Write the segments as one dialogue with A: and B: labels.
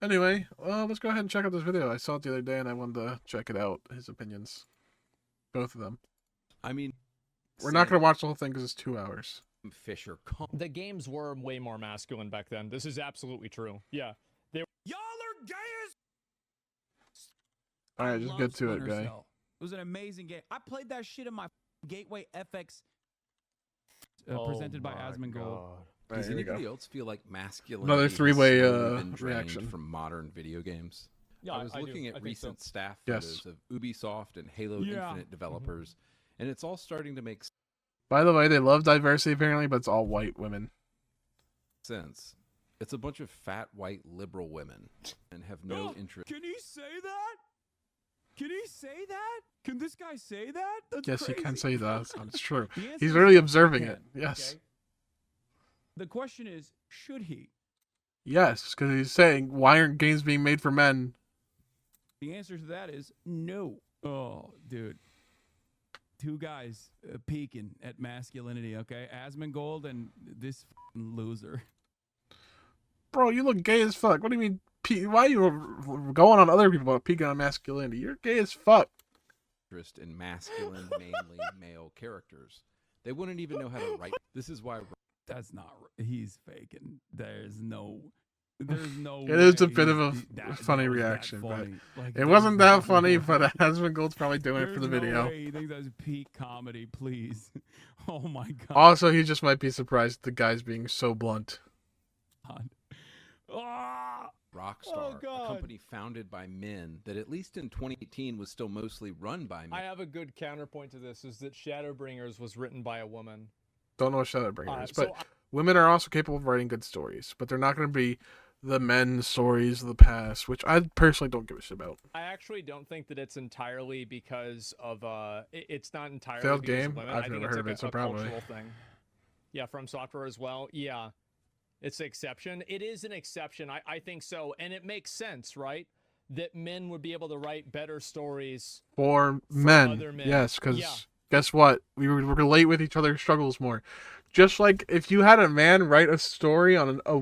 A: Anyway, let's go ahead and check out this video. I saw it the other day and I wanted to check it out. His opinions. Both of them.
B: I mean,
A: We're not going to watch the whole thing because it's 2 hours.
B: Fisher.
C: The games were way more masculine back then. This is absolutely true. Yeah.
D: Y'all are gay as.
A: Alright, just get to it,
D: Splinter
A: guy.
D: Cell. It was an amazing game. I played that shit in my Gateway FX. Presented by Asmongold.
A: Alright,
B: Does
A: here we go.
B: anybody else feel like masculinity
A: Another
B: has
A: three-way,
B: slowly been drained
A: reaction.
B: from modern video games?
C: Yeah,
B: I was
C: do.
B: looking
C: I
B: at
C: think
B: recent
C: so.
B: staff
A: Yes.
B: photos of Ubisoft and Halo
D: Yeah.
B: Infinite developers, and it's all starting to make
A: By the way, they love diversity apparently, but it's all white women.
B: sense. It's a bunch of fat, white, liberal women and have no interest.
D: Can he say that? Can he say that? Can this guy say that? That's
A: Yes, he
D: crazy.
A: can say that. It's true.
D: The answer
A: He's
D: is
A: really
D: he
A: observing
D: can,
A: it. Yes.
D: okay? The question is, should he?
A: Yes, because he's saying, why aren't games being made for men?
D: The answer to that is no. Oh, dude. Two guys peeking at masculinity, okay? Asmongold and this loser.
A: Bro, you look gay as fuck. What do you mean? Why are you going on other people about peeking on masculinity? You're gay as fuck.
B: In masculine, manly male characters. They wouldn't even know how to write. This is why.
D: That's not. He's faking. There's no. There's no.
A: It is a
D: way
A: bit of a
D: that
A: funny
D: was that
A: reaction, but
D: funny. Like,
A: it wasn't
D: there's
A: that funny,
D: no
A: but
D: way.
A: Asmongold's probably doing it for the
D: There's
A: video.
D: No way he thinks that's peak comedy, please. Oh my god.
A: Also, he just might be surprised the guy's being so blunt.
D: Ah!
B: Rockstar, a
C: God.
B: company founded by men that at least in 2018 was still mostly run by men.
C: I have a good counterpoint to this, is that Shadowbringers was written by a woman.
A: Don't know what Shadowbringer is,
C: So
A: but women are also capable of writing good stories, but they're not going to be the men's stories of the past, which I personally don't give a shit about.
C: I actually don't think that it's entirely because of it's not entirely
A: Failed
C: because
A: game?
C: of women.
A: I've
C: I think
A: never
C: it's
A: heard of
C: like
A: it, so
C: a
A: probably.
C: cultural thing. Yeah, From Software as well. Yeah, it's the exception. It is an exception. I think so, and it makes sense, right? That men would be able to write better stories
A: For men,
C: other men.
A: yes, because
C: Yeah.
A: guess what? We would relate with each other's struggles more. Just like if you had a man write a story on a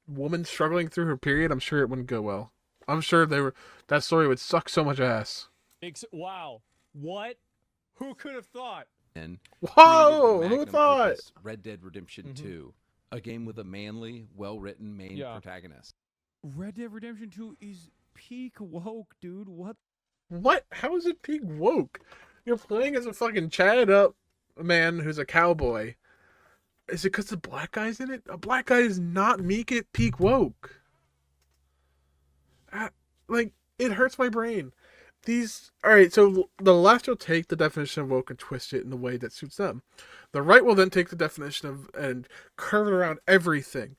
A: woman struggling through her period, I'm sure it wouldn't go well. I'm sure that story would suck so much ass.
C: Wow, what? Who could have thought?
B: And
A: Whoa!
B: created
A: Who
B: magnum
A: thought?
B: opus Red Dead Redemption 2, a game with a manly, well-written main protagonist.
D: Red Dead Redemption 2 is peak woke, dude. What?
A: What? How is it peak woke? You're playing as a fucking chatted up man who's a cowboy. Is it because the black guy's in it? A black guy does not make it peak woke. Like, it hurts my brain. Alright, so the left will take the definition of woke and twist it in the way that suits them. The right will then take the definition of and curve it around everything.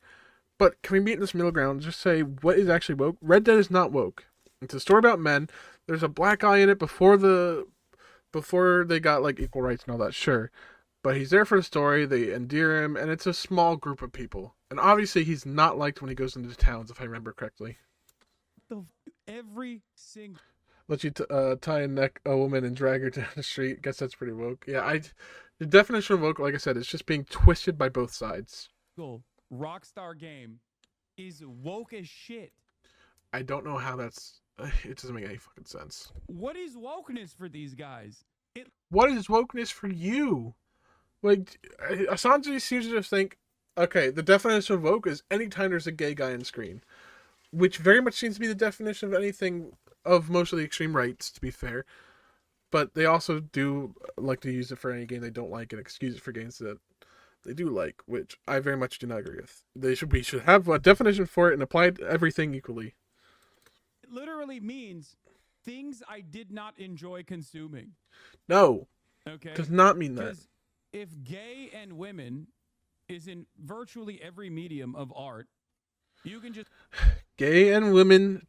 A: But can we meet in this middle ground and just say what is actually woke? Red Dead is not woke. It's a story about men. There's a black guy in it before they got like equal rights and all that, sure. But he's there for the story, they endear him, and it's a small group of people. And obviously he's not liked when he goes into the towns, if I remember correctly.
D: Every single.
A: Let you tie a neck a woman and drag her down the street. Guess that's pretty woke. Yeah, the definition of woke, like I said, is just being twisted by both sides.
D: Rockstar game is woke as shit.
A: I don't know how it doesn't make any fucking sense.
D: What is wokeness for these guys?
A: What is wokeness for you? Like, Assange seems to just think, okay, the definition of woke is anytime there's a gay guy on screen. Which very much seems to be the definition of anything of most of the extreme rights, to be fair. But they also do like to use it for any game they don't like and excuse it for games that they do like, which I very much do not agree with. We should have a definition for it and apply it to everything equally.
D: It literally means things I did not enjoy consuming.
A: No.
D: Okay.
A: Does not mean that.
D: Because if gay and women is in virtually every medium of art, you can just
A: Gay women,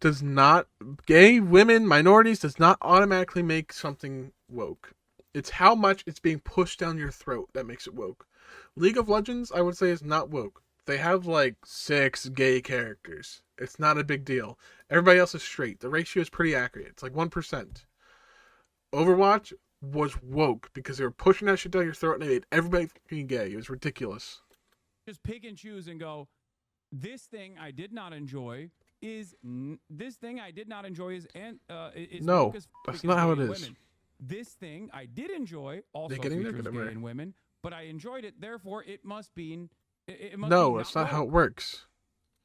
A: minorities does not automatically make something woke. It's how much it's being pushed down your throat that makes it woke. League of Legends, I would say, is not woke. They have like 6 gay characters. It's not a big deal. Everybody else is straight. The ratio is pretty accurate. It's like 1%. Overwatch was woke because they were pushing that shit down your throat and they made everybody fucking gay. It was ridiculous.
D: just pick and choose and go, this thing I did not enjoy is this thing I did not enjoy is
A: No,
D: woke as
A: that's
D: because
A: not how
D: gay
A: it
D: and
A: is.
D: women. This thing I did enjoy also
A: getting
D: features
A: negative
D: gay
A: here.
D: and women, but I enjoyed it. Therefore, it must be. It must
A: No,
D: be
A: that's not how it
D: woke.
A: works.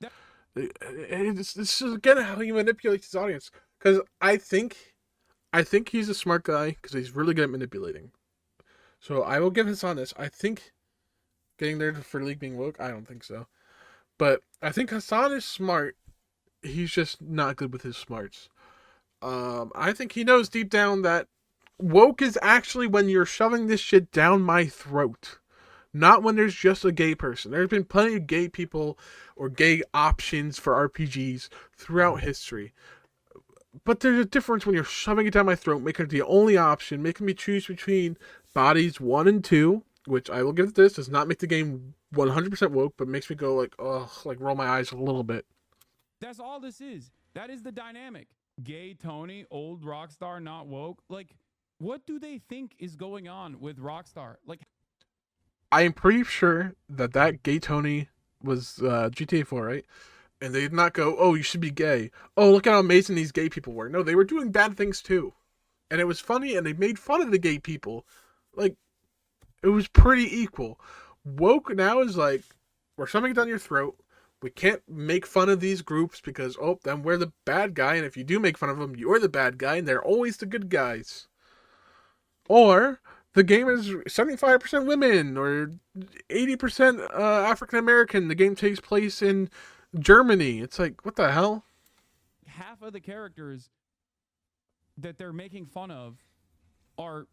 D: That-
A: This is again how he manipulates his audience. Because I think he's a smart guy because he's really good at manipulating. So I will give Hasan this. I think getting there for League being woke, I don't think so. But I think Hasan is smart. He's just not good with his smarts. I think he knows deep down that woke is actually when you're shoving this shit down my throat. Not when there's just a gay person. There's been plenty of gay people or gay options for RPGs throughout history. But there's a difference when you're shoving it down my throat, making it the only option, making me choose between bodies 1 and 2, which I will give this, does not make the game 100% woke, but makes me go like, ugh, like roll my eyes a little bit.
D: That's all this is. That is the dynamic. Gay Tony, old Rockstar, not woke. Like, what do they think is going on with Rockstar? Like,
A: I am pretty sure that gay Tony was GTA 4, right? And they did not go, oh, you should be gay. Oh, look at how amazing these gay people were. No, they were doing bad things too. And it was funny, and they made fun of the gay people. Like, it was pretty equal. Woke now is like, we're shoving it down your throat. We can't make fun of these groups because, oh, then we're the bad guy. And if you do make fun of them, you're the bad guy, and they're always the good guys. Or the game is 75% women or 80% African American. The game takes place in Germany. It's like, what the hell?
D: half of the characters that they're making fun of are,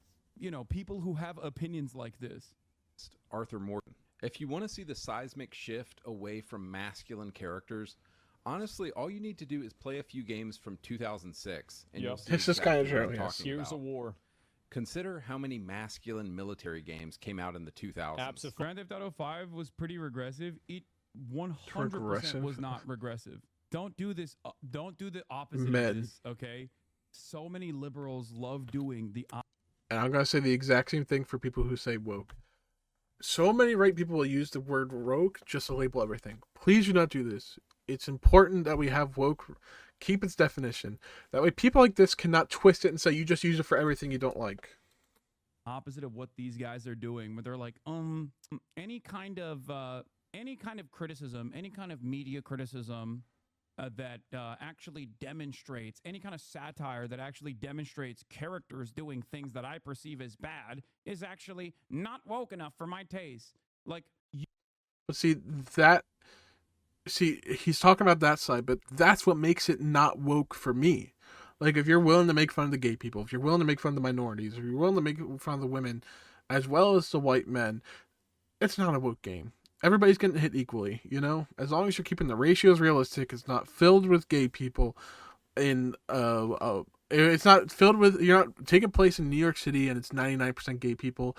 D: people who have opinions like this.
B: Arthur Morton. If you want to see the seismic shift away from masculine characters, honestly, all you need to do is play a few games from 2006, and you'll see
A: It's just kinda
B: exactly what
A: true,
B: I'm
A: yes.
B: talking
C: Years
B: about.
C: of war.
B: Consider how many masculine military games came out in the 2000s.
C: Absolutely.
D: Grand Theft Auto 5 was pretty regressive. It 100%
A: Regressive?
D: was not regressive. Don't do this. Don't do the opposite
A: Men.
D: of this, okay? So many liberals love doing the opposite.
A: And I'm going to say the exact same thing for people who say woke. So many right people will use the word woke just to label everything. Please do not do this. It's important that we have woke keep its definition. That way people like this cannot twist it and say you just use it for everything you don't like.
D: Opposite of what these guys are doing, where they're like, any kind of criticism, any kind of media criticism that actually demonstrates any kind of satire that actually demonstrates characters doing things that I perceive as bad is actually not woke enough for my taste. Like,
A: But see, he's talking about that side, but that's what makes it not woke for me. Like, if you're willing to make fun of the gay people, if you're willing to make fun of the minorities, if you're willing to make fun of the women, as well as the white men, it's not a woke game. Everybody's getting hit equally, As long as you're keeping the ratios realistic, it's not filled with gay people. It's not filled with. You're not taking place in New York City, and it's 99% gay people,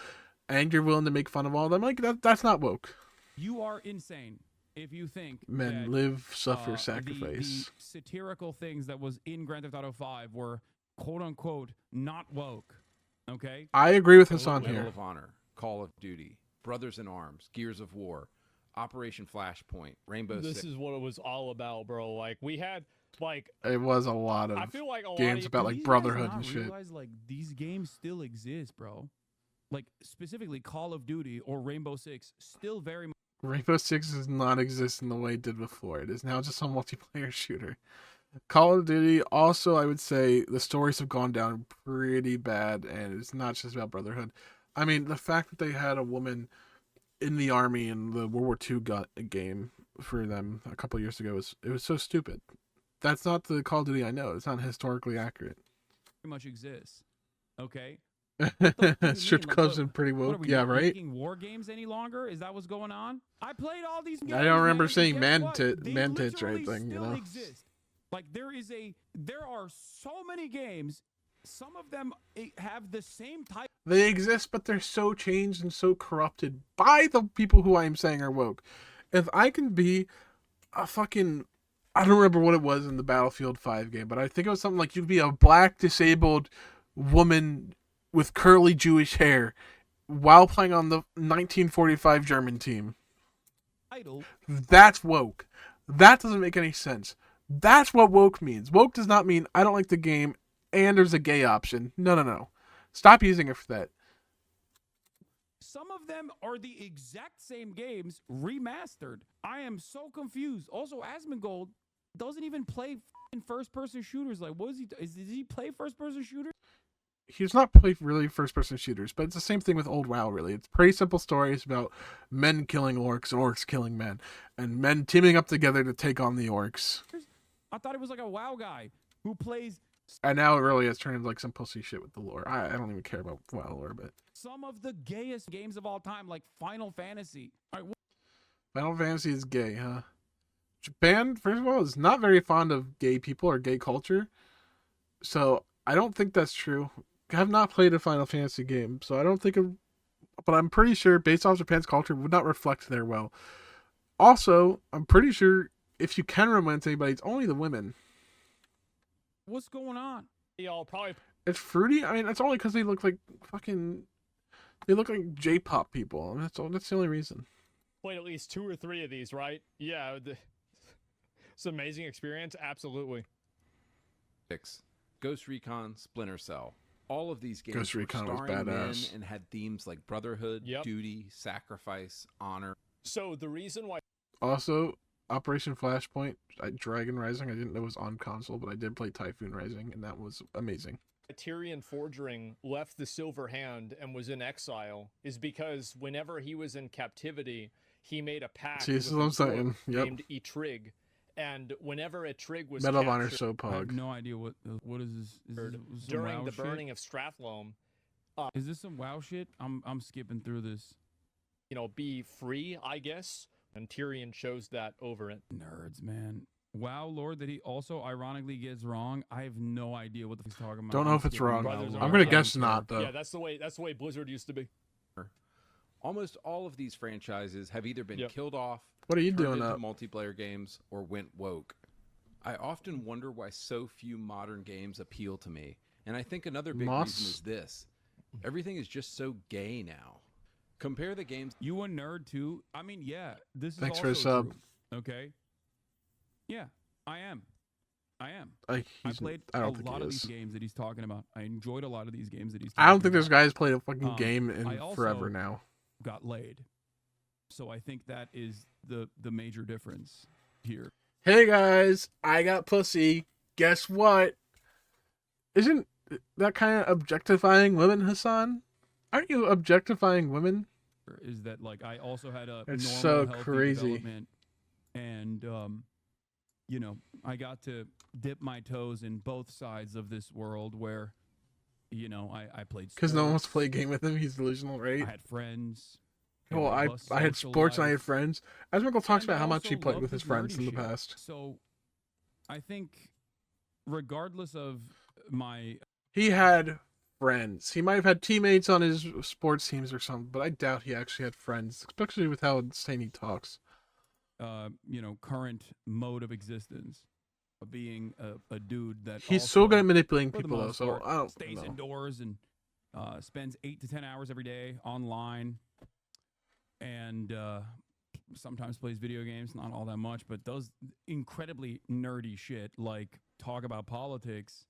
A: and you're willing to make fun of all of them. Like that's not woke.
D: you are insane if you think
A: Men
D: that,
A: live, suffer,
D: the
A: sacrifice.
D: satirical things that was in Grand Theft Auto 5 were quote unquote not woke. Okay?
A: I agree with Hasan
B: Medal
A: here.
B: of Honor, Call of Duty, Brothers in Arms, Gears of War, Operation Flashpoint, Rainbow
C: This
B: Six.
C: is what it was all about, bro. Like, we had, like,
A: It was a lot of
C: I feel like a lot
A: games
C: of
A: about
D: Do
A: like
D: these guys
A: brotherhood
D: not
A: and shit.
D: realize, like, these games still exist, bro. Like, specifically Call of Duty or Rainbow Six still very much.
A: Rainbow Six does not exist in the way it did before. It is now just a multiplayer shooter. Call of Duty, also, I would say the stories have gone down pretty bad, and it's not just about brotherhood. I mean, the fact that they had a woman in the army in the World War II game for them a couple years ago it was so stupid. That's not the Call of Duty I know. It's not historically accurate.
D: much exists. Okay?
A: Strip
D: Like,
A: clubs
D: what-
A: and pretty
D: What are
A: woke.
D: we
A: Yeah,
D: not
A: right?
D: making war games any longer? Is that what's going on? I played all these games.
A: I don't remember
D: man, and
A: saying
D: guess
A: man
D: what?
A: tit-
D: They
A: man tits or
D: literally
A: anything,
D: still exist. Like, there are so many games. Some of them have the same type.
A: They exist, but they're so changed and so corrupted by the people who I am saying are woke. If I can be a fucking... I don't remember what it was in the Battlefield 5 game, but I think it was something like you'd be a black disabled woman with curly Jewish hair while playing on the 1945 German team.
D: Title.
A: That's woke. That doesn't make any sense. That's what woke means. Woke does not mean I don't like the game and there's a gay option. No. Stop using it for that.
D: Some of them are the exact same games remastered. I am so confused. Also, Asmongold doesn't even play first-person shooters. Like, what is he? Does he play first-person shooters?
A: He does not play really first-person shooters, but it's the same thing with old WoW, really. It's pretty simple stories about men killing orcs and orcs killing men, and men teaming up together to take on the orcs.
D: I thought it was like a WoW guy who plays.
A: And now it really has turned into like some pussy shit with the lore. I don't even care about WoW lore, but
D: Some of the gayest games of all time, like Final Fantasy. All right,
A: Final Fantasy is gay, huh? Japan, first of all, is not very fond of gay people or gay culture, so I don't think that's true. I have not played a Final Fantasy game, so I don't think of, but I'm pretty sure based off Japan's culture would not reflect there well. Also, I'm pretty sure if you can romance anybody, it's only the women.
D: what's going on?
C: Y'all probably
A: It's fruity. I mean, that's only because they look like fucking. They look like J-pop people. That's all. That's the only reason.
C: played at least 2 or 3 of these, right? Yeah, it's an amazing experience. Absolutely.
B: 6. Ghost Recon, Splinter Cell. All of these games
A: Ghost
B: were
A: Recon was
B: starring men
A: badass.
B: and had themes like brotherhood,
C: Yep.
B: duty, sacrifice, honor.
C: So the reason why
A: Also, Operation Flashpoint, Dragon Rising. I didn't know it was on console, but I did play Typhoon Rising, and that was amazing.
C: Tyrion Forgering left the Silver Hand and was in exile is because whenever he was in captivity, he made a pact
A: See, this
C: with
A: is what I'm
C: a
A: saying.
C: dwarf
A: Yep.
C: named Etrig. And whenever Etrig was
A: Medal of Honor
C: captured
A: so
D: I have
A: pog.
D: no idea what is this. Is this some
C: during
D: WoW
C: the
D: shit?
C: burning of Strathlome,
D: Is this some WoW shit? I'm skipping through this.
C: be free, I guess. And Tyrion chose that over it.
D: Nerds, man. WoW lore that he also ironically gets wrong. I have no idea what the fuck he's talking about.
A: Don't know
D: I'm
A: if it's
D: skipping
A: wrong.
D: WoW
C: Brothers
D: lore.
A: I'm
C: are
A: gonna
C: wrong.
A: guess not though.
C: Yeah, that's the way Blizzard used to be.
B: Almost all of these franchises have either been
C: Yep.
B: killed off,
A: What are you
B: turned
A: doing
B: into
A: up?
B: multiplayer games, or went woke. I often wonder why so few modern games appeal to me, and I think another big
A: Moss?
B: reason is this: everything is just so gay now. Compare the games.
D: You a nerd too? I mean, yeah, this is
A: Thanks
D: also
A: for the sub.
D: true. Okay. Yeah, I am. I
A: I
D: played
A: I
D: a
A: don't think
D: lot
A: he
D: of these
A: is.
D: games that he's talking about. I enjoyed a lot of these games that he's talking
A: I don't think this
D: about.
A: guy's played a fucking game
D: I
A: in
D: also-
A: forever now.
D: Got laid. So I think that is the major difference here.
A: Hey guys, I got pussy. Guess what? Isn't that kind of objectifying women, Hasan? Aren't you objectifying women?
D: Is that like I also had a
A: It's
D: normal
A: so
D: healthy
A: crazy.
D: development, and I got to dip my toes in both sides of this world where I played
A: Because no one wants to
D: sports,
A: play a game with him. He's delusional, right?
D: I had friends. a
A: Well,
D: robust
A: I had
D: social
A: sports and I had
D: life,
A: friends. Asmongold talks
D: and
A: about
D: I
A: how much
D: also
A: he played
D: loved
A: with his
D: this
A: friends
D: nerdy
A: in the
D: shit.
A: past.
D: So I think regardless of my
A: He had friends. He might have had teammates on his sports teams or something, but I doubt he actually had friends, especially with how insane he talks.
D: current mode of existence of being a dude that
A: He's
D: also,
A: so good at manipulating
D: for the
A: people, though,
D: most
A: so
D: part,
A: I don't
D: stays
A: know.
D: indoors and spends 8 to 10 hours every day online, and sometimes plays video games, not all that much, but does incredibly nerdy shit like talk about politics.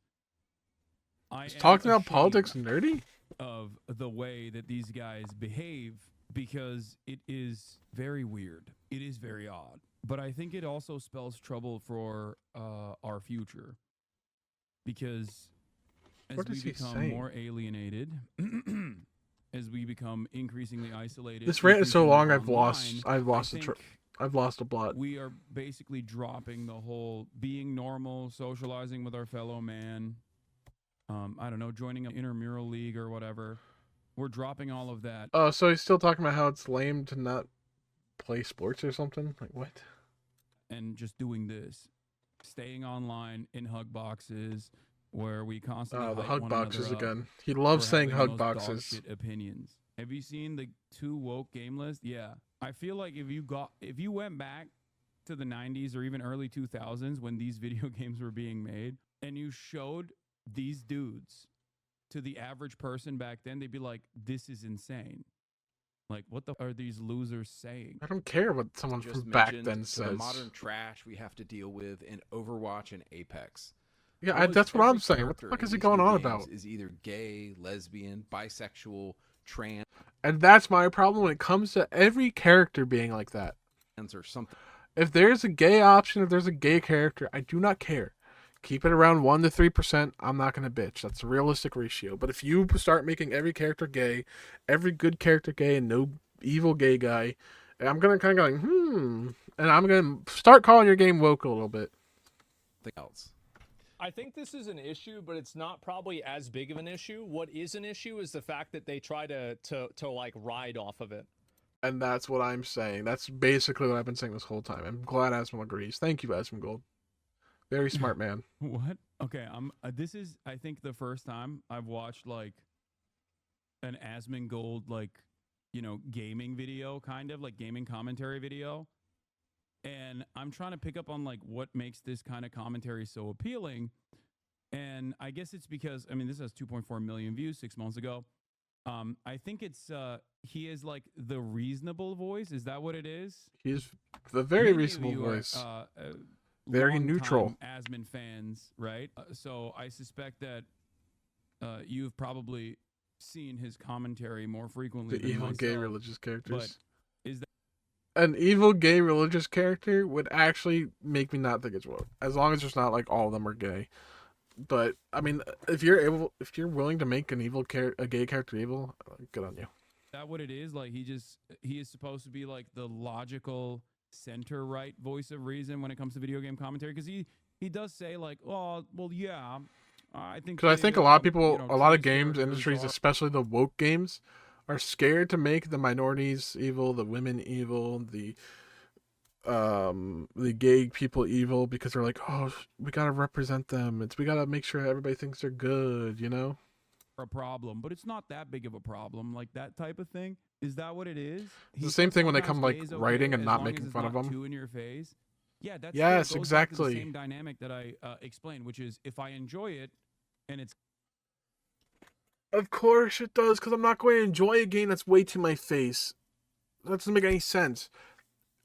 D: I am
A: Talking about
D: ashamed
A: politics nerdy?
D: of the way that these guys behave because it is very weird. It is very odd. But I think it also spells trouble for our future because as
A: What
D: we
A: is he
D: become
A: saying?
D: more alienated, as we become increasingly isolated,
A: This rant is so long.
D: increasingly
A: I've lost.
D: online,
A: I've lost
D: I
A: the.
D: think
A: I've lost a plot.
D: we are basically dropping the whole being normal, socializing with our fellow man. I don't know, joining an intramural league or whatever. We're dropping all of that.
A: Oh, so he's still talking about how it's lame to not play sports or something. Like what?
D: And just doing this, staying online in hug boxes where we constantly
A: Oh, the
D: hype
A: hug
D: one
A: boxes
D: another up
A: again. He
D: for
A: loves saying
D: having the
A: hug
D: most dog
A: boxes.
D: shit opinions. Have you seen the 2 woke game list? Yeah, I feel like if you went back to the 90s or even early 2000s when these video games were being made, and you showed these dudes to the average person back then, they'd be like, "This is insane." Like, what the are these losers saying?
A: I don't care what someone
B: Just
A: from back
B: mentioned
A: then
B: to
A: says.
B: the modern trash we have to deal with in Overwatch and Apex.
A: Yeah,
B: Almost
A: that's what
B: every
A: I'm saying. What the
B: character
A: fuck
B: in
A: is he
B: these
A: going
B: new
A: on
B: games
A: about?
B: is either gay, lesbian, bisexual, trans,
A: And that's my problem when it comes to every character being like that.
B: or something.
A: If there's a gay option, if there's a gay character, I do not care. Keep it around 1 to 3%. I'm not going to bitch. That's a realistic ratio. But if you start making every character gay, every good character gay, and no evil gay guy, I'm going to kind of go, and I'm going to start calling your game woke a little bit.
B: Else.
C: I think this is an issue, but it's not probably as big of an issue. What is an issue is the fact that they try to like ride off of it.
A: And that's what I'm saying. That's basically what I've been saying this whole time. I'm glad Asmund agrees. Thank you, Asmund Gold. Very smart man.
D: What? Okay, this is I think the first time I've watched like an Asmongold like, gaming video, kind of like gaming commentary video. And I'm trying to pick up on like what makes this kind of commentary so appealing. And I guess it's because this has 2.4 million views 6 months ago. I think it's he is like the reasonable voice. Is that what it is?
A: He's a very
D: Many of
A: reasonable
D: you are,
A: voice. Very
D: longtime
A: neutral.
D: Asmon fans, right? So I suspect that you've probably seen his commentary more frequently
A: The
D: than
A: evil
D: myself.
A: gay religious characters.
D: But is that
A: An evil gay religious character would actually make me not think it's woke, as long as it's not like all of them are gay. But if you're willing to make a gay character evil, good on you.
D: that what it is? Like he is supposed to be like the logical center right voice of reason when it comes to video game commentary, because he does say like, oh well, yeah, I think
A: Because I think a lot of people, a lot of
D: trans
A: games
D: characters
A: industries,
D: are-
A: especially the woke games, are scared to make the minorities evil, the women evil, the gay people evil, because they're like, oh, we gotta represent them. We gotta make sure everybody thinks they're good,
D: a problem, but it's not that big of a problem, like that type of thing. Is that what it is?
A: It's the same thing when they come
D: Sometimes
A: like
D: gay is
A: writing and
D: as
A: not
D: long
A: making
D: as it's
A: fun of
D: not
A: them.
D: too in your face. Yeah, that's
A: Yes,
D: still goes back to
A: exactly.
D: the same dynamic that I explained, which is if I enjoy it and it's
A: Of course it does, because I'm not going to enjoy a game that's way to my face. That doesn't make any sense.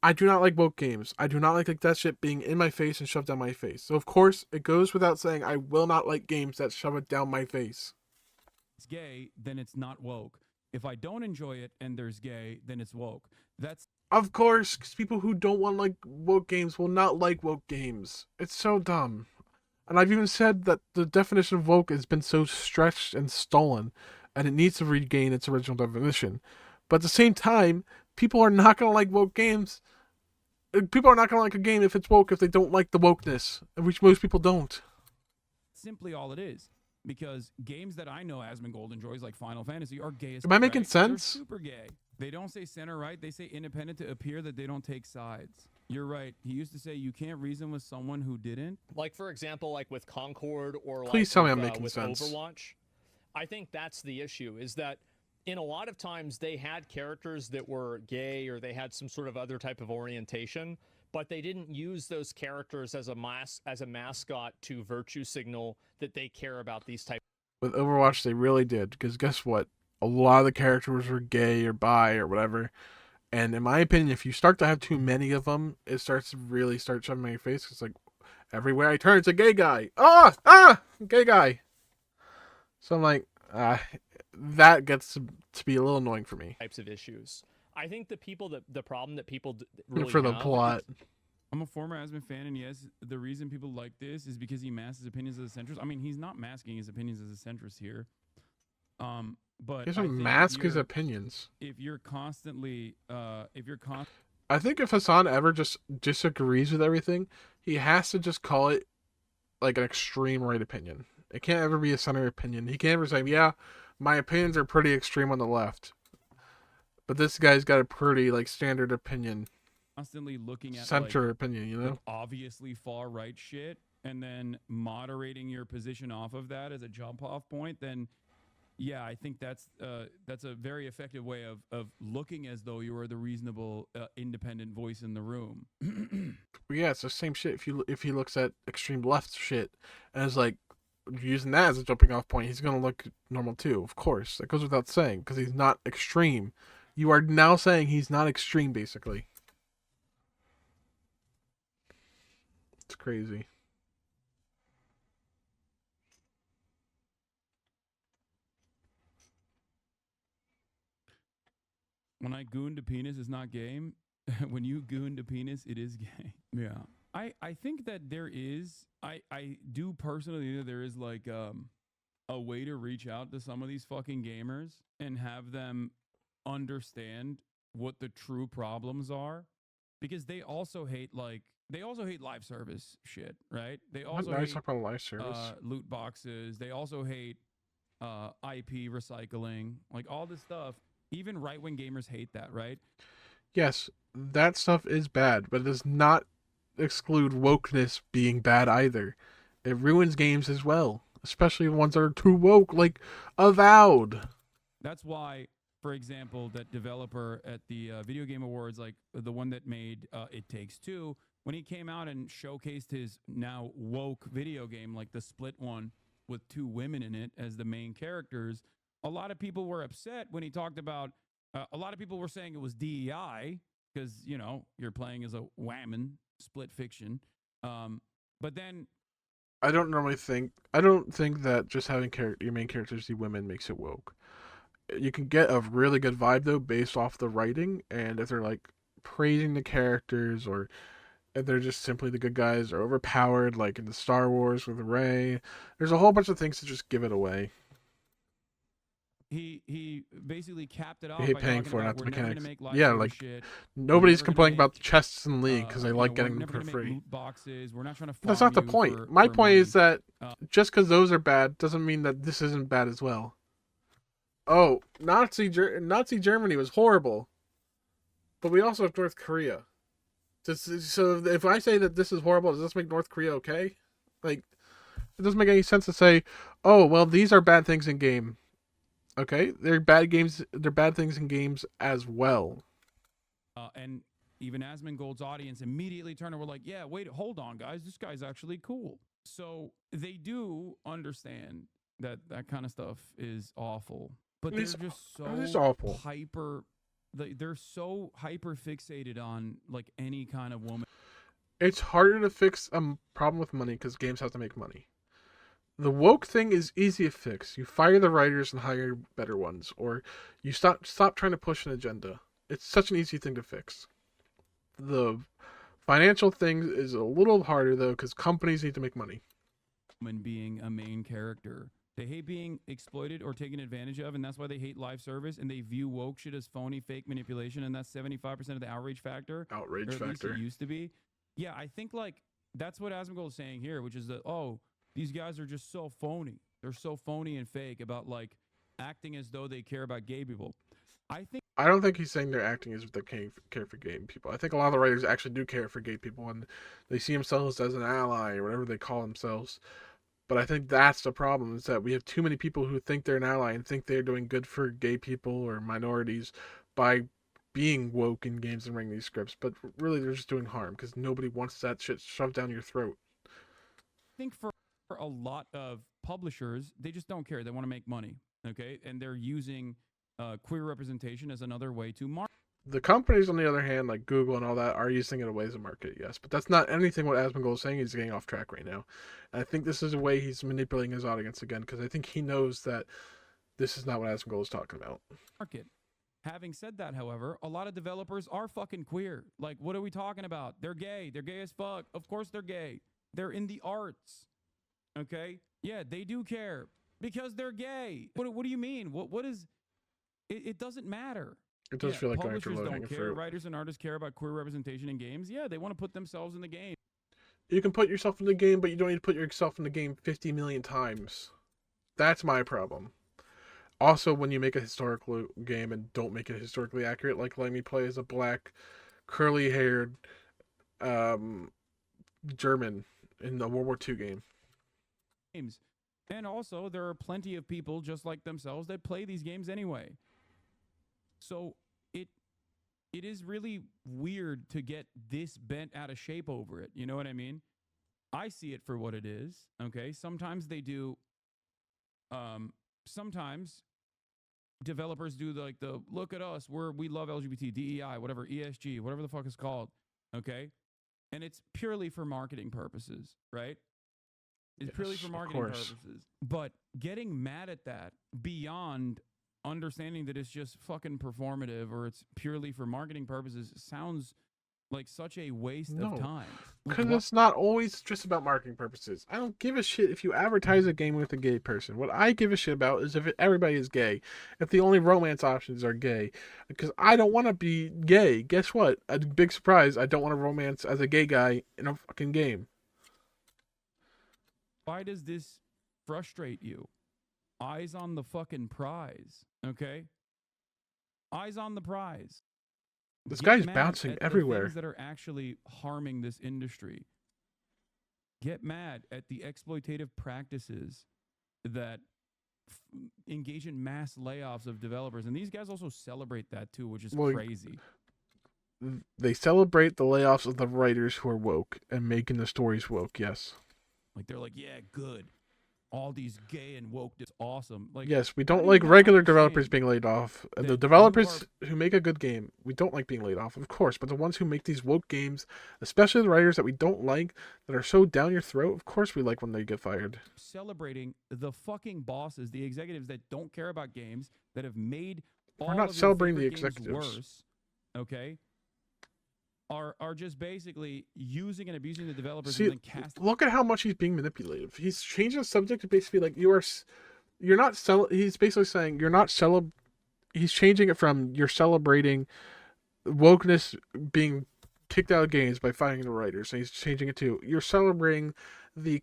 A: I do not like woke games. I do not like that shit being in my face and shoved down my face. So of course it goes without saying I will not like games that shove it down my face.
D: gay, then it's not woke. If I don't enjoy it and there's gay, then it's woke. That's
A: Of course, because people who don't want to like woke games will not like woke games. It's so dumb. And I've even said that the definition of woke has been so stretched and stolen, and it needs to regain its original definition. But at the same time, people are not going to like woke games. People are not going to like a game if it's woke if they don't like the wokeness, which most people don't.
D: simply all it is. Because games that I know Asmongold enjoys, like Final Fantasy, are gay as
A: Am I making
D: right?
A: sense?
D: They're super gay. They don't say center right. They say independent to appear that they don't take sides. You're right. He used to say you can't reason with someone who didn't.
C: Like for example, like with Concord or
A: Please
C: like
A: tell me
C: with,
A: I'm making
C: with
A: sense.
C: Overwatch. I think that's the issue, is that in a lot of times they had characters that were gay or they had some sort of other type of orientation, but they didn't use those characters as a mascot to virtue signal that they care about these type.
A: With Overwatch, they really did, because guess what? A lot of the characters were gay or bi or whatever. And in my opinion, if you start to have too many of them, it starts to really start shoving in your face. It's like, everywhere I turn, it's a gay guy. Gay guy. So I'm like, that gets to be a little annoying for me.
C: Types of issues. I think the problem that people really
A: For the
C: have
A: plot.
D: I'm a former Asmon fan, and yes, the reason people like this is because he masks his opinions as a centrist. I mean, he's not masking his opinions as a centrist here. But
A: He
D: I
A: doesn't
D: think
A: mask his opinions.
D: if you're constantly,
A: I think if Hasan ever just disagrees with everything, he has to just call it like an extreme right opinion. It can't ever be a center opinion. He can't ever say, yeah, my opinions are pretty extreme on the left. But this guy's got a pretty like standard opinion.
D: constantly looking at
A: Center
D: like,
A: opinion, you
D: like,
A: know?
D: obviously far right shit, and then moderating your position off of that as a jump off point, then yeah, I think that's a very effective way of looking as though you are the reasonable, independent voice in the room.
A: Yeah, it's the same shit. If he looks at extreme left shit and is like using that as a jumping off point, he's gonna look normal too. Of course, that goes without saying, because he's not extreme. You are now saying he's not extreme, basically. It's crazy.
D: When I goon to penis is not game. When you goon to penis, it is gay. Yeah. I think that there is, I do personally think there is like a way to reach out to some of these fucking gamers and have them understand what the true problems are, because they also hate live service shit, right? They also
A: Now he's
D: hate
A: talking about live service.
D: loot boxes. They also hate IP recycling, like all this stuff. Even right wing gamers hate that, right?
A: Yes, that stuff is bad, but it does not exclude wokeness being bad either. It ruins games as well, especially the ones that are too woke, like Avowed.
D: That's why, for example, that developer at the Video Game Awards, like the one that made It Takes Two, when he came out and showcased his now woke video game, like the split one with two women in it as the main characters, a lot of people were upset when he talked about. A lot of people were saying it was DEI because you're playing as a woman, split fiction. But then
A: I don't think that just having your main characters be women makes it woke. You can get a really good vibe though based off the writing, and if they're like praising the characters, or if they're just simply the good guys or overpowered, like in the Star Wars with Rey. There's a whole bunch of things to just give it away.
D: he basically capped it
A: You
D: off
A: hate
D: by
A: paying
D: talking
A: for it,
D: about
A: not the
D: we're never going to
A: mechanics.
D: make live
A: Yeah,
D: service
A: like
D: shit.
A: nobody's
D: Never gonna
A: complaining about the
D: make,
A: chests in League because they like
D: we're
A: getting them
D: never
A: for
D: gonna
A: free.
D: make loot boxes. We're not trying to farm
A: That's not the
D: you
A: point. My
D: for
A: point is
D: money.
A: that just because those are bad doesn't mean that this isn't bad as well. Oh, Nazi Germany was horrible, but we also have North Korea. So if I say that this is horrible, does this make North Korea okay? Like, it doesn't make any sense to say, oh well, these are bad things in game. Okay, they're bad games. They're bad things in games as well.
D: And even Asmongold's audience immediately turned and were like, yeah, wait, hold on, guys. This guy's actually cool. So they do understand that that kind of stuff is awful. But they're
A: It's
D: just
A: awful.
D: they're so hyper fixated on like any kind of woman.
A: It's harder to fix a problem with money because games have to make money. The woke thing is easy to fix. You fire the writers and hire better ones, or you stop trying to push an agenda. It's such an easy thing to fix. The financial thing is a little harder though because companies need to make money.
D: Woman being a main character. They hate being exploited or taken advantage of, and that's why they hate live service, and they view woke shit as phony, fake manipulation, and that's 75% of the outrage factor.
A: Outrage
D: Or at least
A: factor.
D: it used to be. Yeah, I think like that's what Asmongold is saying here, which is that, oh, these guys are just so phony. They're so phony and fake about like acting as though they care about gay people.
A: I don't think he's saying they're acting as if they care for gay people. I think a lot of the writers actually do care for gay people, and they see themselves as an ally or whatever they call themselves. But I think that's the problem, is that we have too many people who think they're an ally and think they're doing good for gay people or minorities by being woke in games and writing these scripts. But really, they're just doing harm because nobody wants that shit shoved down your throat.
D: I think for a lot of publishers, they just don't care. They want to make money, okay? And they're using queer representation as another way to market.
A: The companies, on the other hand, like Google and all that, are using it as a market, yes. But that's not anything what Asmongold is saying. He's getting off track right now. And I think this is a way he's manipulating his audience again, because I think he knows that this is not what Asmongold is talking about.
D: Market. Having said that, however, a lot of developers are fucking queer. Like, what are we talking about? They're gay. They're gay as fuck. Of course they're gay. They're in the arts. Okay? Yeah, they do care because they're gay. What do you mean? What is it doesn't matter.
A: It does feel like going for
D: publishers
A: low-hanging
D: don't care.
A: fruit.
D: Writers and artists care about queer representation in games. Yeah, they want to put themselves in the game.
A: You can put yourself in the game, but you don't need to put yourself in the game 50 million times. That's my problem. Also, when you make a historical game and don't make it historically accurate, like letting me play as a black, curly-haired German in the World War II game.
D: Games. And also, there are plenty of people just like themselves that play these games anyway. So it is really weird to get this bent out of shape over it. You know what I mean? I see it for what it is. Okay. Sometimes they do. Sometimes developers do like the look at us, we love LGBT, DEI, whatever, ESG, whatever the fuck it's called, okay? And it's purely for marketing purposes, right? It's purely
A: Yes,
D: for
A: of
D: marketing
A: course.
D: purposes. But getting mad at that beyond understanding that it's just fucking performative or it's purely for marketing purposes sounds like such a waste
A: No.
D: of time.
A: Because it's not always just about marketing purposes. I don't give a shit if you advertise a game with a gay person. What I give a shit about is if everybody is gay. If the only romance options are gay. Because I don't want to be gay. Guess what? A big surprise. I don't want to romance as a gay guy in a fucking game.
D: Why does this frustrate you? Eyes on the fucking prize, okay? Eyes on the prize.
A: This
D: Get
A: guy's
D: mad
A: bouncing
D: at the
A: everywhere.
D: things that are actually harming this industry. Get mad at the exploitative practices that engage in mass layoffs of developers. And these guys also celebrate that too, which is crazy.
A: They celebrate the layoffs of the writers who are woke and making the stories woke, yes.
D: Like they're like, yeah, good. All these gay and woke is awesome. Like,
A: yes, we
D: how
A: don't
D: do
A: like
D: you not
A: regular developers
D: understand
A: being laid off. And the
D: that
A: developers who make a good game, we don't like being laid off, of course. But the ones who make these woke games, especially the writers that we don't like, that are so down your throat, of course we like when they get fired.
D: celebrating the fucking bosses, the executives that don't care about games, that have made all
A: We're not
D: of your
A: celebrating the
D: favorite games
A: executives.
D: worse, okay? Are just basically using and abusing the developers
A: See,
D: and then casting.
A: look at how much he's being manipulative. He's changing the subject to basically like you're not he's basically saying you're not he's changing it from you're celebrating wokeness being kicked out of games by firing the writers, and he's changing it to you're celebrating the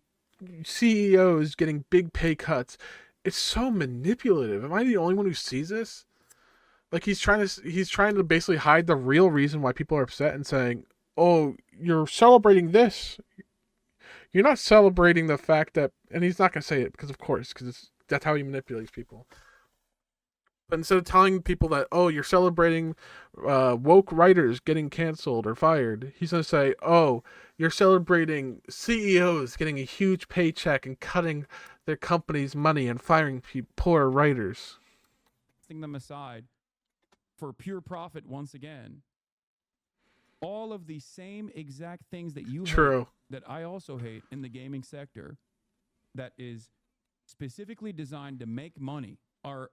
A: CEOs getting big pay cuts. It's so manipulative. Am I the only one who sees this? Like he's trying to basically hide the real reason why people are upset and saying, "Oh, you're celebrating this. You're not celebrating the fact that," and he's not gonna say it because, of course, that's how he manipulates people. But instead of telling people that, "Oh, you're celebrating woke writers getting canceled or fired," he's gonna say, "Oh, you're celebrating CEOs getting a huge paycheck and cutting their company's money and firing poor writers."
D: them aside for pure profit once again. All of the same exact things that you
A: True.
D: hate, that I also hate in the gaming sector, that is specifically designed to make money, are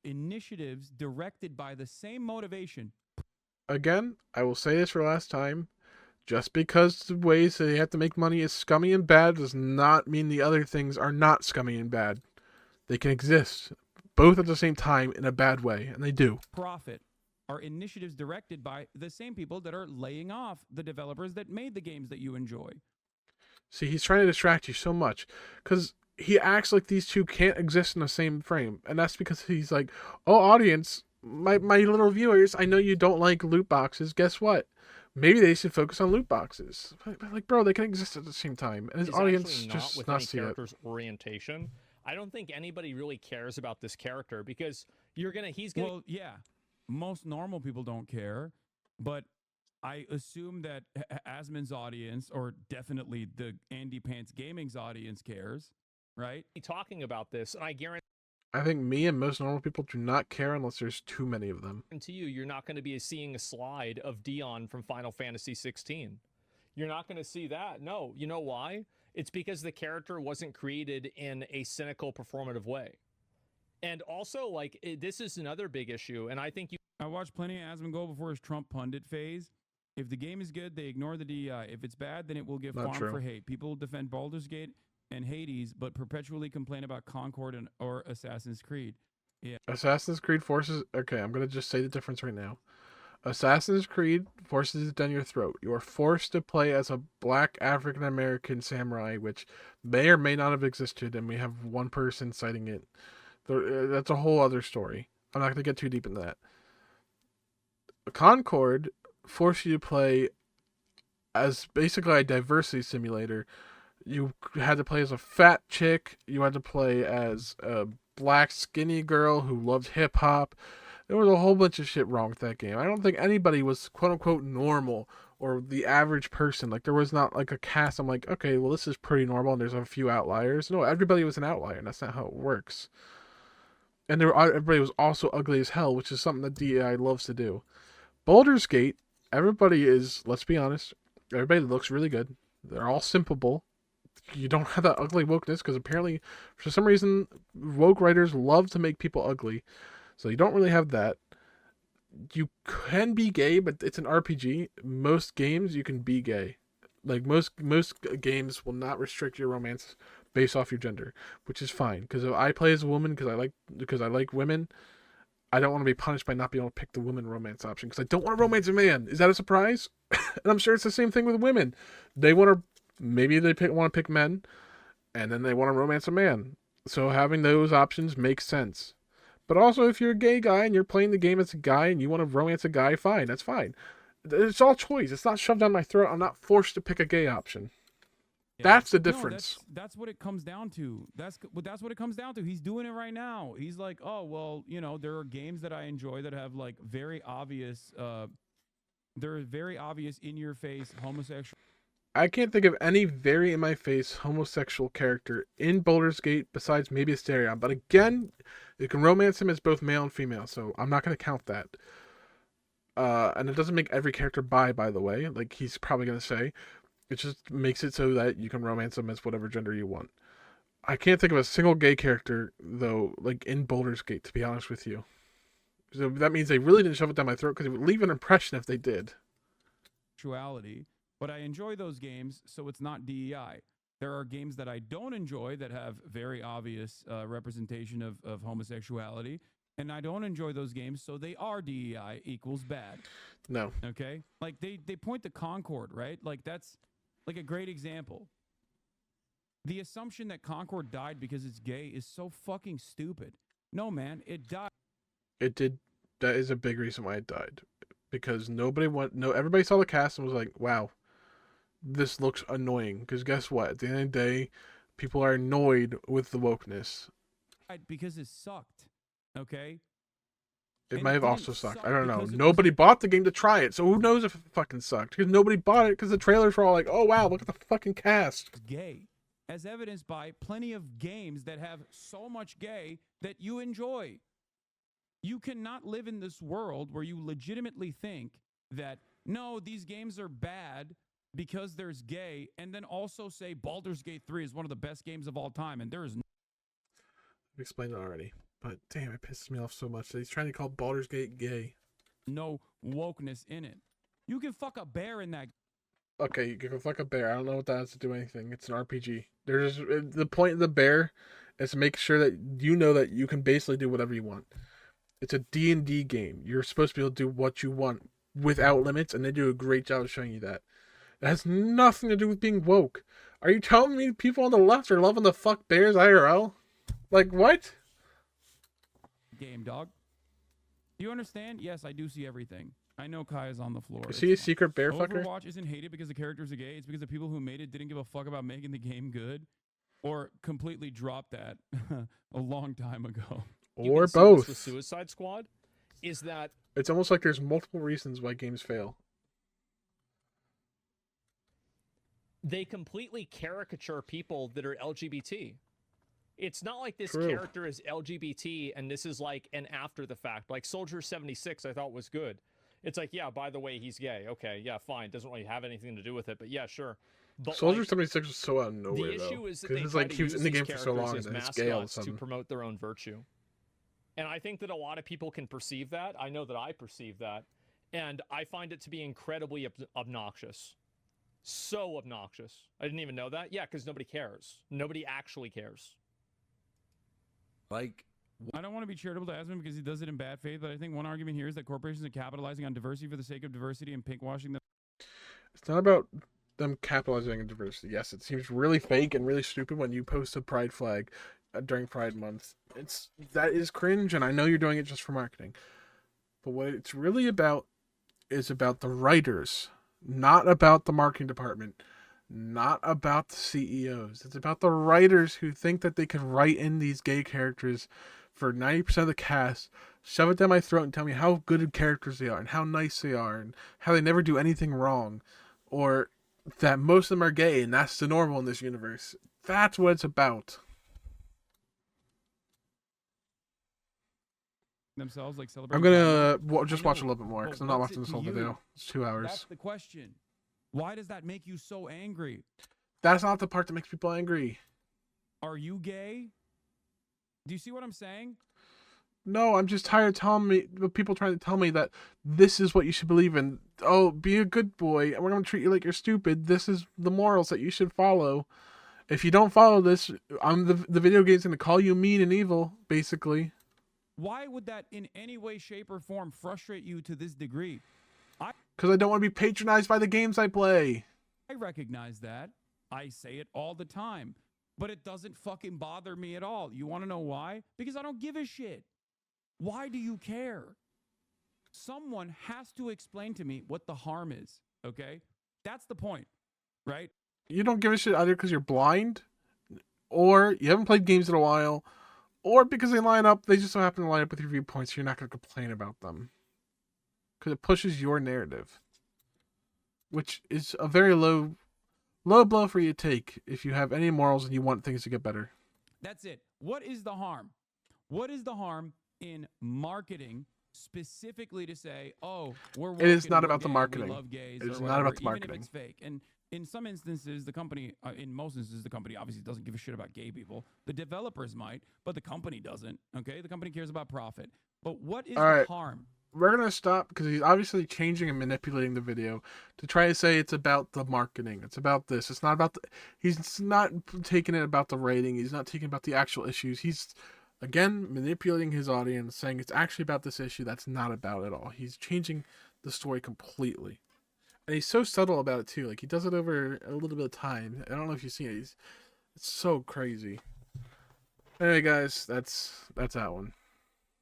D: initiatives directed by the same motivation.
A: Again, I will say this for the last time. Just because the ways that they have to make money is scummy and bad does not mean the other things are not scummy and bad. They can exist both at the same time in a bad way, and they do.
D: Profit are initiatives directed by the same people that are laying off the developers that made the games that you enjoy.
A: See, he's trying to distract you so much because he acts like these two can't exist in the same frame, and that's because he's like, "Oh, audience, my little viewers, I know you don't like loot boxes. Guess what? Maybe they should focus on loot boxes." But like, bro, they can exist at the same time, and his
C: Is
A: audience
C: actually not
A: just
C: with
A: not
C: any
A: see it.
C: character's orientation. I don't think anybody really cares about this character because he's gonna.
D: Well, yeah, most normal people don't care, but I assume that Asmon's audience, or definitely the Andy Pants Gaming's audience, cares, right?
C: be talking about this, and I guarantee
A: I think me and most normal people do not care unless there's too many of them.
C: you're not going to be seeing a slide of Dion from Final Fantasy 16. You're not going to see that. No, you know why? It's because the character wasn't created in a cynical, performative way. And also, like, this is another big issue, and I think
D: I watched plenty of Asmon go before his Trump pundit phase. If the game is good, they ignore the DEI. If it's bad, then it will get
A: Not
D: farmed
A: true.
D: for hate. People defend Baldur's Gate and Hades, but perpetually complain about Concord or Assassin's Creed. Yeah.
A: Assassin's Creed forces. Okay, I'm gonna just say the difference right now. Assassin's Creed forces it down your throat. You are forced to play as a black African American samurai, which may or may not have existed, and we have one person citing it. That's a whole other story. I'm not going to get too deep into that. Concord forced you to play as basically a diversity simulator. You had to play as a fat chick. You had to play as a black skinny girl who loved hip hop. There was a whole bunch of shit wrong with that game. I don't think anybody was quote unquote normal or the average person. Like there was not like a cast. I'm like, okay, well this is pretty normal and there's a few outliers. No, everybody was an outlier and that's not how it works. and everybody was also ugly as hell, which is something that DEI loves to do. Baldur's Gate, everybody is, let's be honest, everybody looks really good. They're all simpable. You don't have that ugly wokeness because apparently, for some reason, woke writers love to make people ugly. So you don't really have that. You can be gay, but it's an RPG. Most games you can be gay. Like most games will not restrict your romance based off your gender, which is fine. Because if I play as a woman because I like women, I don't want to be punished by not being able to pick the woman romance option because I don't want to romance a man. Is that a surprise? And I'm sure it's the same thing with women. They want to maybe they want to pick men, and then they want to romance a man. So having those options makes sense. But also, if you're a gay guy and you're playing the game as a guy and you want to romance a guy, fine, that's fine. It's all choice. It's not shoved down my throat. I'm not forced to pick a gay option.
D: Yeah.
A: That's the
D: No,
A: difference.
D: that's what it comes down to. That's what it comes down to. He's doing it right now. He's like, oh well, there are games that I enjoy that have like very obvious, they're very obvious in your face homosexual.
A: I can't think of any very in my face homosexual character in Baldur's Gate besides maybe Asterion. But again, you can romance him as both male and female, so I'm not going to count that. And it doesn't make every character bi, by the way, like he's probably going to say. It just makes it so that you can romance them as whatever gender you want. I can't think of a single gay character, though, like in Baldur's Gate, to be honest with you. So that means they really didn't shove it down my throat because it would leave an impression if they did.
D: Sexuality, but I enjoy those games, so it's not DEI. There are games that I don't enjoy that have very obvious representation of homosexuality, and I don't enjoy those games, so they are DEI equals bad.
A: No.
D: Okay? Like, they point to Concord, right? Like, that's like a great example. The assumption that Concord died because it's gay is so fucking stupid. No, man, it died.
A: It did. That is a big reason why it died. Because everybody saw the cast and was like, wow, this looks annoying. Because guess what? At the end of the day, people are annoyed with the wokeness.
D: Because it sucked. Okay?
A: It
D: And
A: might
D: it
A: have
D: didn't
A: also sucked.
D: suck
A: I don't know.
D: because it was
A: Nobody bought the game to try it, so who knows if it fucking sucked? Because nobody bought it because the trailers were all like, oh wow, look at the fucking cast.
D: gay, as evidenced by plenty of games that have so much gay that you enjoy. You cannot live in this world where you legitimately think that, no, these games are bad because there's gay, and then also say Baldur's Gate 3 is one of the best games of all time, and there is
A: I've explained it already, but damn, it pisses me off so much that he's trying to call Baldur's Gate gay.
D: no wokeness in it. You can fuck a bear in that.
A: Okay, you can go fuck a bear. I don't know what that has to do with anything. It's an RPG. The point of the bear is to make sure that you know that you can basically do whatever you want. It's a D&D game. You're supposed to be able to do what you want without limits, and they do a great job of showing you that. It has nothing to do with being woke. Are you telling me people on the left are loving the fuck bears IRL? Like, what?
D: Game, dog. Do you understand? Yes, I do see everything. I know Kai is on the floor.
A: Is he a secret bear fucker?
D: Overwatch isn't hated because the characters are gay. It's because the people who made it didn't give a fuck about making the game good, or completely dropped that a long time ago.
A: Or
C: with
A: both.
C: Suicide Squad is that
A: It's almost like there's multiple reasons why games fail.
C: they completely caricature people that are LGBT. It's not like this
A: True.
C: character is LGBT and this is like an after the fact. Like Soldier 76 I thought was good. It's like, yeah, by the way, he's gay. Okay, yeah, fine. Doesn't really have anything to do with it, but yeah, sure. But
A: Soldier
C: like,
A: 76 was so out of nowhere,
C: the
A: though.
C: issue is that they
A: it's
C: try
A: like
C: to
A: he was
C: use
A: in the
C: these
A: game for so long,
C: characters
A: and
C: as
A: then it's gay all of a
C: mascots to
A: sudden.
C: promote their own virtue. And I think that a lot of people can perceive that. I know that I perceive that. And I find it to be incredibly obnoxious. So obnoxious. I didn't even know that. Yeah, because nobody cares. Nobody actually cares.
B: Like,
D: I don't want to be charitable to Asman because he does it in bad faith, but I think one argument here is that corporations are capitalizing on diversity for the sake of diversity and pinkwashing them.
A: It's not about them capitalizing on diversity. Yes, it seems really fake and really stupid when you post a pride flag during Pride Month. That is cringe, and I know you're doing it just for marketing. But what it's really about is about the writers, not about the marketing department, not about the CEOs. It's about the writers who think that they can write in these gay characters for 90% of the cast, shove it down my throat and tell me how good characters they are and how nice they are and how they never do anything wrong, or that most of them are gay and that's the normal in this universe. That's what it's about.
D: themselves, like
A: I'm
D: celebrating.
A: gonna
D: drama?
A: just
D: I
A: watch a
D: know,
A: little bit more because
D: but
A: I'm not
D: what's
A: watching
D: it
A: this
D: to
A: whole
D: you?
A: video. It's 2 hours.
D: That's the question. Why does that make you so angry?
A: That's not the part that makes people angry.
D: Are you gay? Do you see what I'm saying?
A: No, I'm just tired of people trying to tell me that this is what you should believe in. Oh, be a good boy, and we're gonna treat you like you're stupid. This is the morals that you should follow. If you don't follow this, the video game's gonna call you mean and evil, basically.
D: Why would that in any way, shape, or form frustrate you to this degree?
A: Because I don't want to be patronized by the games I play.
D: I recognize that. I say it all the time. But it doesn't fucking bother me at all. You want to know why? Because I don't give a shit. Why do you care? Someone has to explain to me what the harm is, okay? That's the point, right?
A: You don't give a shit either because you're blind, or you haven't played games in a while, or because they just so happen to line up with your viewpoints, so you're not going to complain about them. Because it pushes your narrative. Which is a very low blow for you to take if you have any morals and you want things to get better.
D: That's it. What is the harm? What is the harm in marketing specifically to say, oh, we're woke,
A: It is
D: and
A: not
D: we're
A: about the
D: gay,
A: marketing.
D: we love gays,
A: It is
D: or
A: not
D: whatever,
A: about the
D: even
A: marketing.
D: if it's fake. And in some instances, the company, in most instances, the company obviously doesn't give a shit about gay people. The developers might, but the company doesn't, okay? The company cares about profit. But what is the harm?
A: We're going to stop because he's obviously changing and manipulating the video to try to say it's about the marketing. It's about this. It's not about he's not taking it about the rating. He's not taking about the actual issues. He's, again, manipulating his audience, saying it's actually about this issue that's not about it all. He's changing the story completely. And he's so subtle about it, too. Like, he does it over a little bit of time. I don't know if you've seen it. It's so crazy. Anyway, guys, that's that one.